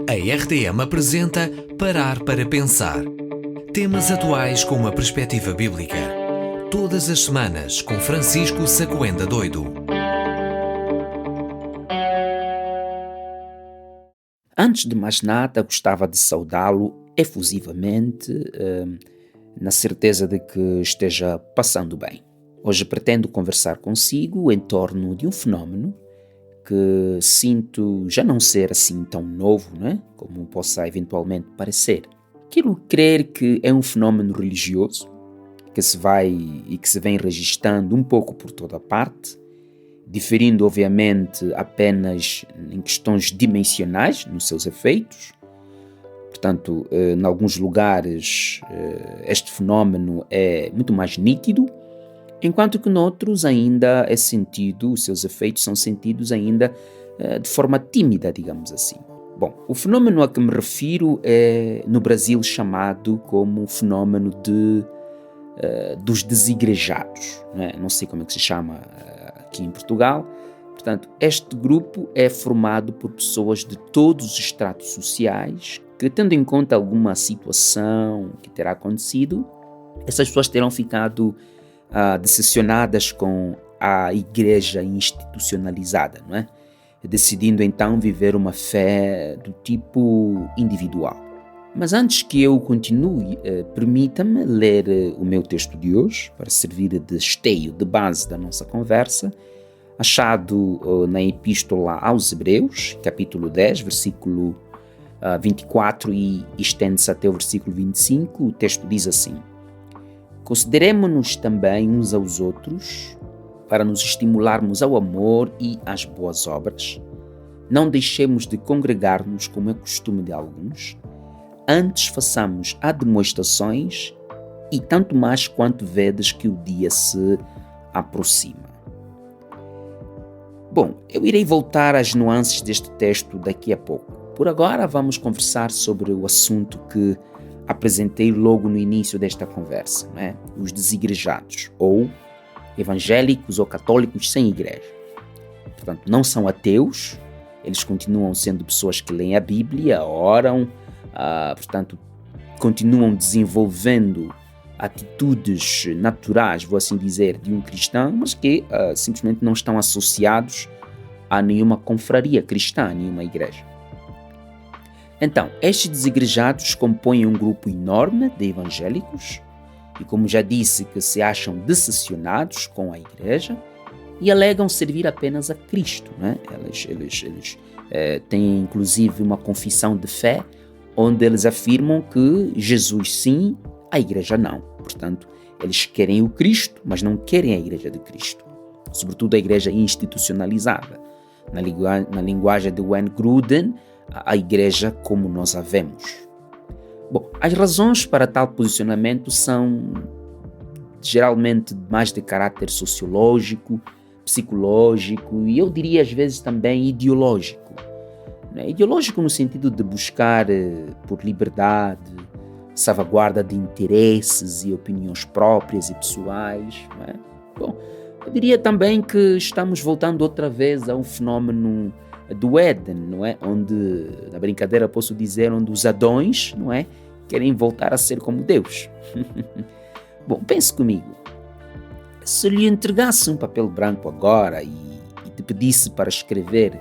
A RTM apresenta Parar para Pensar. Temas atuais com uma perspectiva bíblica. Todas as semanas com Francisco Sacouenda Doido. Antes de mais nada, gostava de saudá-lo efusivamente, na certeza de que esteja passando bem. Hoje pretendo conversar consigo em torno de um fenómeno que sinto já não ser assim tão novo, né? Como possa eventualmente parecer. Quero crer que é um fenómeno religioso que se vem registrando um pouco por toda parte, diferindo obviamente apenas em questões dimensionais nos seus efeitos. Portanto, em alguns lugares este fenómeno é muito mais nítido, enquanto que noutros ainda é sentido, os seus efeitos são sentidos ainda de forma tímida, digamos assim. Bom, o fenómeno a que me refiro é no Brasil chamado como fenómeno dos desigrejados, né? Não sei como é que se chama aqui em Portugal. Portanto, este grupo é formado por pessoas de todos os estratos sociais que, tendo em conta alguma situação que terá acontecido, essas pessoas terão ficado decepcionadas com a igreja institucionalizada, não é? Decidindo então viver uma fé do tipo individual. Mas antes que eu continue, permita-me ler o meu texto de hoje, para servir de esteio, de base da nossa conversa, achado na Epístola aos Hebreus, capítulo 10, versículo 24 e estende-se até o versículo 25. O texto diz assim: Consideremo-nos também uns aos outros para nos estimularmos ao amor e às boas obras. Não deixemos de congregar-nos como é costume de alguns, antes façamos admoestações e tanto mais quanto vedes que o dia se aproxima. Bom, eu irei voltar às nuances deste texto daqui a pouco. Por agora vamos conversar sobre o assunto que apresentei logo no início desta conversa, né? Os desigrejados, ou evangélicos ou católicos sem igreja. Portanto, não são ateus, eles continuam sendo pessoas que leem a Bíblia, oram, portanto, continuam desenvolvendo atitudes naturais, vou assim dizer, de um cristão, mas que simplesmente não estão associados a nenhuma confraria cristã, a nenhuma igreja. Então, estes desigrejados compõem um grupo enorme de evangélicos e, como já disse, que se acham decepcionados com a igreja e alegam servir apenas a Cristo, né? Eles têm inclusive uma confissão de fé onde eles afirmam que Jesus sim, a igreja não. Portanto, eles querem o Cristo, mas não querem a igreja de Cristo. Sobretudo a igreja institucionalizada. Na linguagem de Wayne Grudem, a igreja como nós a vemos. Bom, as razões para tal posicionamento são geralmente mais de caráter sociológico, psicológico e eu diria às vezes também ideológico. Ideológico no sentido de buscar por liberdade, salvaguarda de interesses e opiniões próprias e pessoais. Não é? Bom, eu diria também que estamos voltando outra vez a um fenómeno do Éden, não é? Onde, na brincadeira posso dizer, onde os Adões, não é? Querem voltar a ser como Deus. Bom, pense comigo. Se lhe entregasse um papel branco agora e te pedisse para escrever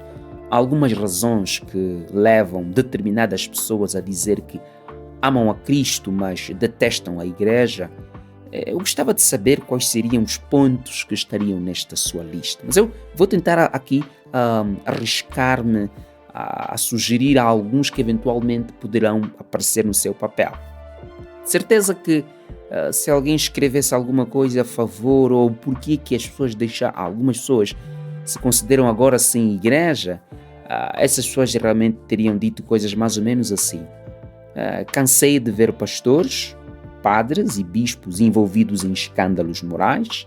algumas razões que levam determinadas pessoas a dizer que amam a Cristo, mas detestam a igreja, eu gostava de saber quais seriam os pontos que estariam nesta sua lista. Mas eu vou tentar aqui arriscar-me a sugerir alguns que eventualmente poderão aparecer no seu papel. Certeza que se alguém escrevesse alguma coisa a favor ou por que as pessoas algumas pessoas se consideram agora sem igreja, essas pessoas geralmente teriam dito coisas mais ou menos assim. Cansei de ver pastores, padres e bispos envolvidos em escândalos morais,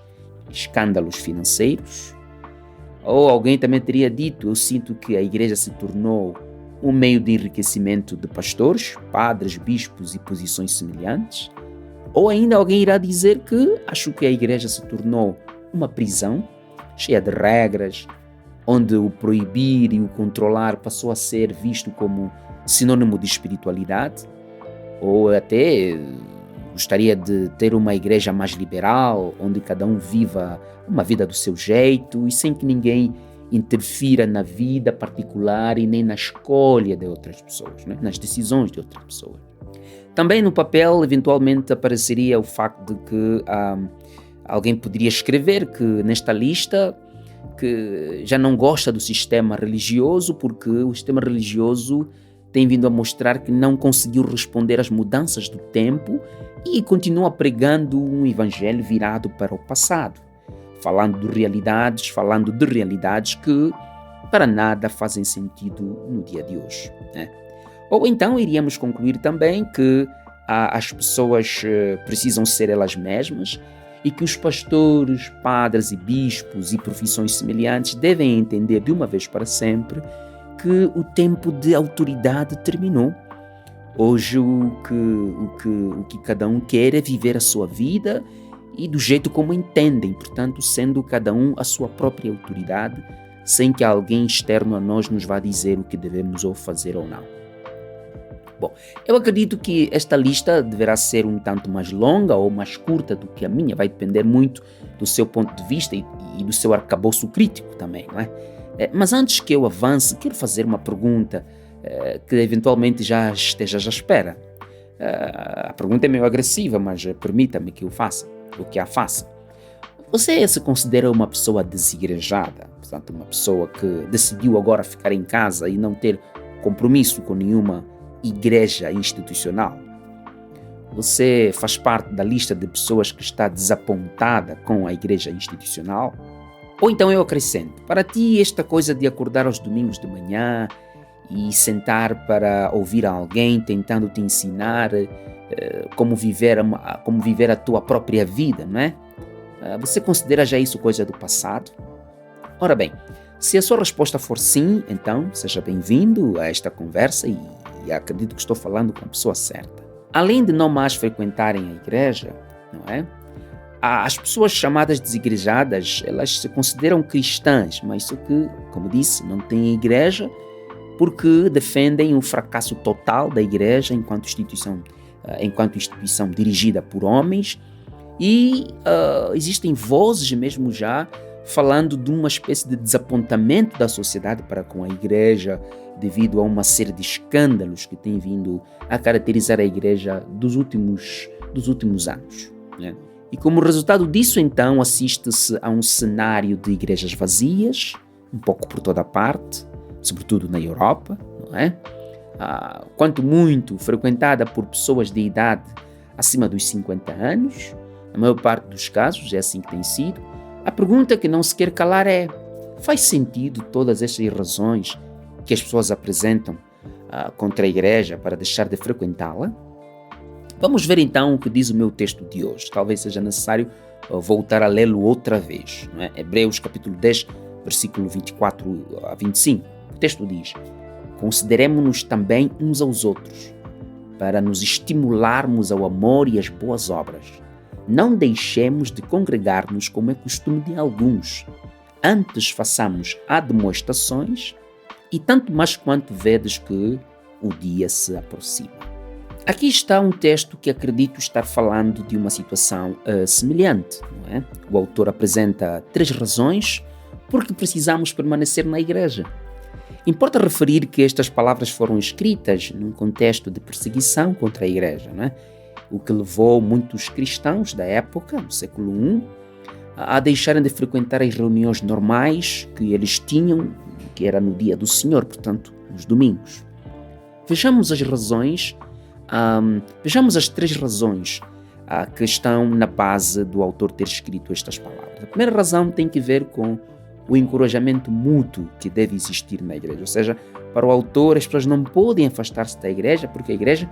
escândalos financeiros. Ou alguém também teria dito, eu sinto que a igreja se tornou um meio de enriquecimento de pastores, padres, bispos e posições semelhantes. Ou ainda alguém irá dizer que acho que a igreja se tornou uma prisão, cheia de regras, onde o proibir e o controlar passou a ser visto como sinônimo de espiritualidade, ou até gostaria de ter uma igreja mais liberal, onde cada um viva uma vida do seu jeito e sem que ninguém interfira na vida particular e nem na escolha de outras pessoas, né? Nas decisões de outras pessoas. Também no papel, eventualmente, apareceria o facto de que alguém poderia escrever que nesta lista que já não gosta do sistema religioso porque o sistema religioso tem vindo a mostrar que não conseguiu responder às mudanças do tempo e continua pregando um evangelho virado para o passado, falando de realidades que para nada fazem sentido no dia de hoje, né? Ou então iríamos concluir também que as pessoas precisam ser elas mesmas e que os pastores, padres e bispos e profissões semelhantes devem entender de uma vez para sempre que o tempo de autoridade terminou. Hoje o que cada um quer é viver a sua vida e do jeito como entendem, portanto, sendo cada um a sua própria autoridade, sem que alguém externo a nós nos vá dizer o que devemos ou fazer ou não. Bom, eu acredito que esta lista deverá ser um tanto mais longa ou mais curta do que a minha, vai depender muito do seu ponto de vista e do seu arcabouço crítico também, não é? Mas antes que eu avance, quero fazer uma pergunta que eventualmente já esteja à espera. A pergunta é meio agressiva, mas permita-me que a faça. Você se considera uma pessoa desigrejada? Portanto, uma pessoa que decidiu agora ficar em casa e não ter compromisso com nenhuma igreja institucional? Você faz parte da lista de pessoas que está desapontada com a igreja institucional? Ou então eu acrescento, para ti esta coisa de acordar aos domingos de manhã e sentar para ouvir alguém tentando te ensinar como viver a tua própria vida, não é? Você considera já isso coisa do passado? Ora bem, se a sua resposta for sim, então seja bem-vindo a esta conversa e acredito que estou falando com a pessoa certa. Além de não mais frequentarem a igreja, não é? As pessoas chamadas desigrejadas, elas se consideram cristãs, mas só que, como disse, não têm igreja porque defendem o fracasso total da igreja enquanto instituição dirigida por homens e existem vozes mesmo já falando de uma espécie de desapontamento da sociedade para com a igreja devido a uma série de escândalos que têm vindo a caracterizar a igreja dos últimos anos, né? E como resultado disso, então, assiste-se a um cenário de igrejas vazias, um pouco por toda a parte, sobretudo na Europa, não é? Quanto muito frequentada por pessoas de idade acima dos 50 anos, na maior parte dos casos é assim que tem sido. A pergunta que não se quer calar é: faz sentido todas estas razões que as pessoas apresentam contra a igreja para deixar de frequentá-la? Vamos ver então o que diz o meu texto de hoje. Talvez seja necessário voltar a lê-lo outra vez, não é? Hebreus capítulo 10, versículo 24 a 25. O texto diz: consideremo-nos também uns aos outros, para nos estimularmos ao amor e às boas obras. Não deixemos de congregar-nos como é costume de alguns. Antes façamos admoestações, e tanto mais quanto vedes que o dia se aproxima. Aqui está um texto que acredito estar falando de uma situação semelhante, não é? O autor apresenta 3 razões por que precisamos permanecer na igreja. Importa referir que estas palavras foram escritas num contexto de perseguição contra a igreja, não é? O que levou muitos cristãos da época, no século I, a deixarem de frequentar as reuniões normais que eles tinham, que era no dia do Senhor, portanto, nos domingos. Vejamos as 3 razões que estão na base do autor ter escrito estas palavras. A primeira razão tem que ver com o encorajamento mútuo que deve existir na igreja. Ou seja, para o autor, as pessoas não podem afastar-se da igreja porque a igreja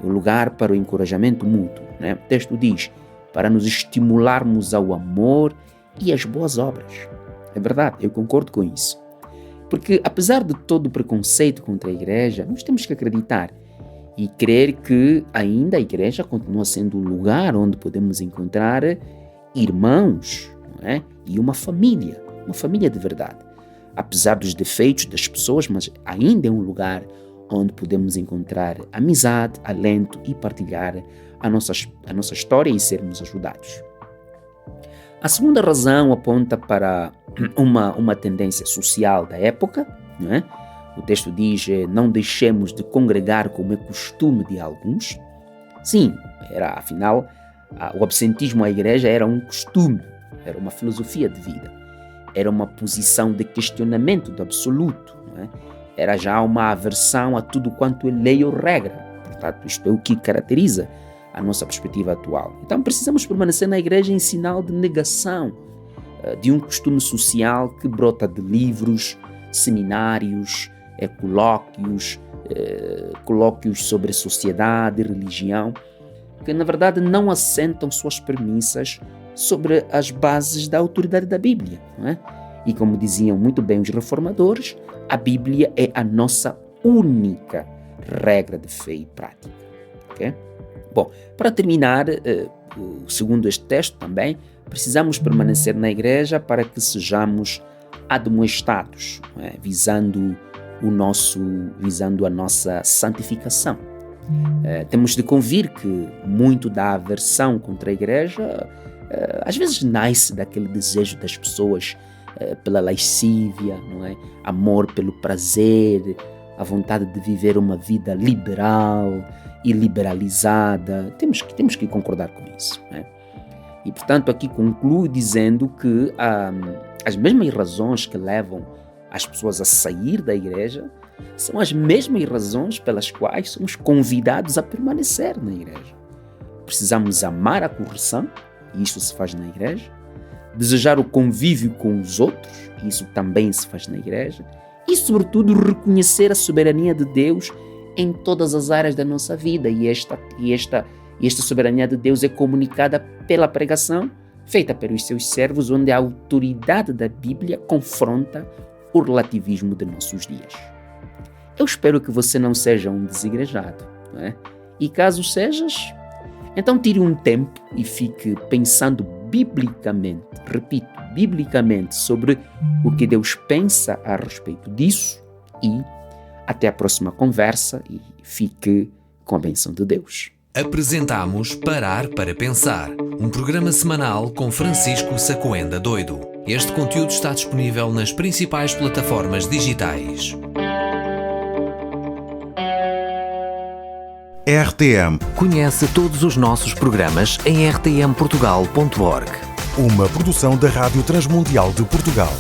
é o lugar para o encorajamento mútuo, né? O texto diz: para nos estimularmos ao amor e às boas obras. É verdade, eu concordo com isso. Porque apesar de todo o preconceito contra a igreja, nós temos que acreditar e crer que ainda a igreja continua sendo um lugar onde podemos encontrar irmãos, não é? E uma família de verdade. Apesar dos defeitos das pessoas, mas ainda é um lugar onde podemos encontrar amizade, alento e partilhar a nossa história e sermos ajudados. A segunda razão aponta para uma tendência social da época, não é? O texto diz: não deixemos de congregar como é costume de alguns. Sim, afinal, o absentismo à igreja era um costume, era uma filosofia de vida, era uma posição de questionamento do absoluto, não é? Era já uma aversão a tudo quanto é lei ou regra. Portanto, isto é o que caracteriza a nossa perspectiva atual. Então, precisamos permanecer na igreja em sinal de negação de um costume social que brota de livros, seminários, colóquios sobre sociedade, religião, que na verdade não assentam suas premissas sobre as bases da autoridade da Bíblia, não é? E como diziam muito bem os reformadores, a Bíblia é a nossa única regra de fé e prática. Okay? Bom, para terminar, segundo este texto também, precisamos permanecer na igreja para que sejamos admoestados, não é? visando a nossa santificação. Temos de convir que muito da aversão contra a igreja às vezes nasce daquele desejo das pessoas pela lascívia, não é? Amor pelo prazer, a vontade de viver uma vida liberal e liberalizada. Temos que concordar com isso, não é? E portanto aqui concluo dizendo que as mesmas razões que levam as pessoas a sair da igreja são as mesmas razões pelas quais somos convidados a permanecer na igreja. Precisamos amar a correção, e isso se faz na igreja. Desejar o convívio com os outros, e isso também se faz na igreja. E, sobretudo, reconhecer a soberania de Deus em todas as áreas da nossa vida. E esta soberania de Deus é comunicada pela pregação feita pelos seus servos, onde a autoridade da Bíblia confronta o relativismo de nossos dias. Eu espero que você não seja um desigrejado, não é? E caso sejas, então tire um tempo e fique pensando biblicamente, repito, biblicamente, sobre o que Deus pensa a respeito disso, e até a próxima conversa e fique com a bênção de Deus. Apresentamos Parar para Pensar, um programa semanal com Francisco Sacoenda Doido. Este conteúdo está disponível nas principais plataformas digitais. RTM. Conhece todos os nossos programas em rtmportugal.org. Uma produção da Rádio Transmundial de Portugal.